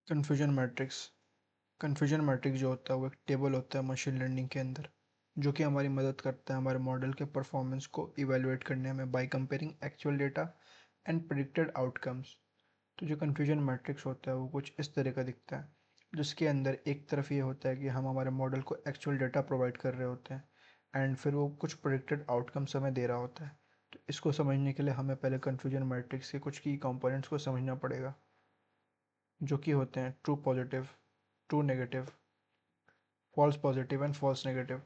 Confusion matrix. Confusion matrix जो होता है वो एक टेबल होता है मशीन लर्निंग के अंदर, जो कि हमारी मदद करता है हमारे मॉडल के परफॉर्मेंस को इवेलुएट करने में by comparing actual data and predicted outcomes. तो जो कन्फ्यूजन मैट्रिक्स होता है वो कुछ इस तरह का दिखता है, जिसके अंदर एक तरफ ये होता है कि हम हमारे मॉडल को एक्चुअल डेटा प्रोवाइड कर रहे होते हैं एंड फिर वो कुछ प्रिडिक्टेड आउटकम्स हमें दे रहा होता है। तो इसको समझने के लिए हमें पहले कन्फ्यूजन मैट्रिक्स के कुछ की कंपोनेंट्स को समझना पड़ेगा, जो कि होते हैं true positive, true negative, false positive and false negative.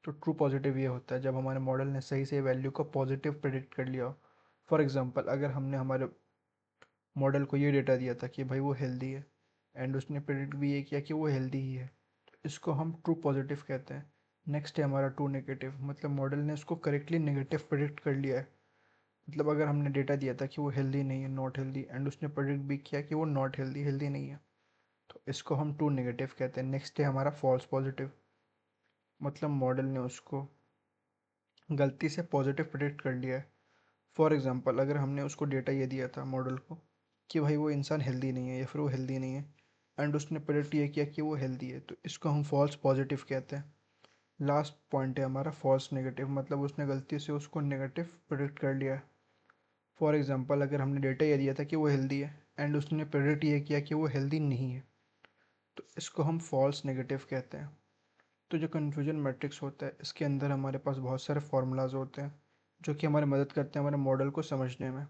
तो ट्रू पॉजिटिव ये होता है जब हमारे मॉडल ने सही से वैल्यू को पॉजिटिव प्रिडिक्ट कर लिया हो। फॉर एग्जांपल, अगर हमने हमारे मॉडल को ये डेटा दिया था कि भाई वो हेल्दी है एंड उसने प्रिडिक्ट भी ये किया कि वो हेल्दी ही है, तो इसको हम ट्रू पॉजिटिव कहते हैं। नेक्स्ट है हमारा ट्रू नेगेटिव, मतलब मॉडल ने उसको करेक्टली नेगेटिव प्रिडिक्ट कर लिया है। मतलब अगर हमने डेटा दिया था कि वो हेल्दी नहीं है, नॉट हेल्दी, एंड उसने प्रिडिक्ट भी किया कि वो नॉट हेल्दी, हेल्दी नहीं है, तो इसको हम ट्रू नेगेटिव कहते हैं। नेक्स्ट है हमारा फॉल्स पॉजिटिव, मतलब मॉडल ने उसको गलती से पॉजिटिव प्रेडिक्ट कर लिया है। फॉर एग्जांपल, अगर हमने उसको डेटा ये दिया था मॉडल को कि भाई वो इंसान हेल्दी नहीं है या फिर वो हेल्दी नहीं है, एंड उसने प्रेडिक्ट ये किया कि वो हेल्दी है, तो इसको हम फॉल्स पॉजिटिव कहते हैं। लास्ट पॉइंट है हमारा फॉल्स नेगेटिव, मतलब उसने गलती से उसको नेगेटिव प्रेडिक्ट कर लिया है। फॉर एग्जांपल, अगर हमने डेटा ये दिया था कि वो हेल्दी है एंड उसने प्रेडिक्ट ये किया कि वो हेल्दी नहीं है, तो इसको हम फॉल्स नेगेटिव कहते हैं। तो जो कन्फ्यूजन मैट्रिक्स होता है इसके अंदर हमारे पास बहुत सारे फार्मूलाज होते हैं, जो कि हमारी मदद करते हैं हमारे मॉडल को समझने में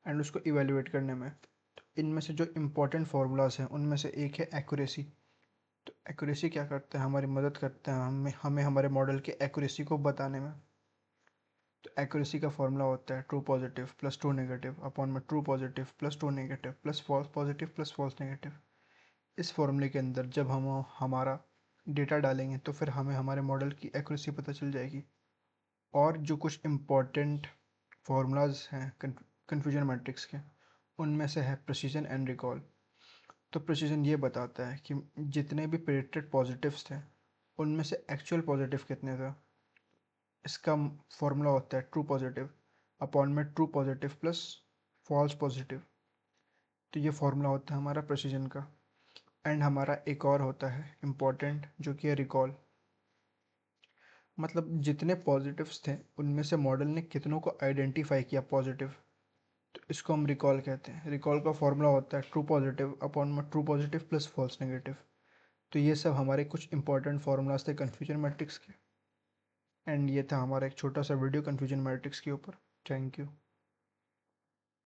एंड उसको इवेलुएट करने में। तो इनमें से जो इम्पोर्टेंट फार्मूलाज हैं उनमें से एक है एक्यूरेसी। तो एक्यूरेसी क्या करता है, हमारी मदद करता है हमें हमें हमारे मॉडल की एक्यूरेसी को बताने में। तो एक्यूरेसी का फार्मूला होता है true positive plus true negative upon में true positive plus true negative plus false positive plus false negative. इस फॉर्मूले के अंदर जब हम हमारा डेटा डालेंगे तो फिर हमें हमारे मॉडल की एक्यूरेसी पता चल जाएगी। और जो कुछ इम्पोर्टेंट फार्मूलाज हैं कन्फ्यूजन मैट्रिक्स के, उनमें से है प्रिसीजन एंड रिकॉल। तो प्रिसीजन ये बताता है कि जितने भी प्रेडिक्टेड पॉजिटिव्स थे उनमें से एक्चुअल पॉजिटिव कितने थे। इसका फॉर्मूला होता है ट्रू पॉजिटिव अपॉन में true positive plus false positive. तो ये फॉर्मूला होता है हमारा प्रिसीजन का। एंड हमारा एक और होता है इम्पॉर्टेंट, जो कि है रिकॉल। मतलब जितने पॉजिटिव्स थे उनमें से मॉडल ने कितनों को आइडेंटिफाई किया पॉजिटिव, तो इसको हम रिकॉल कहते हैं। रिकॉल का फॉर्मूला होता है ट्रू पॉजिटिव अपॉन में true positive plus false negative. तो ये सब हमारे कुछ इंपॉर्टेंट फार्मूलाज थे कन्फ्यूजन मैट्रिक्स के। एंड ये था हमारा एक छोटा सा वीडियो कन्फ्यूजन मैट्रिक्स के ऊपर। Thank you.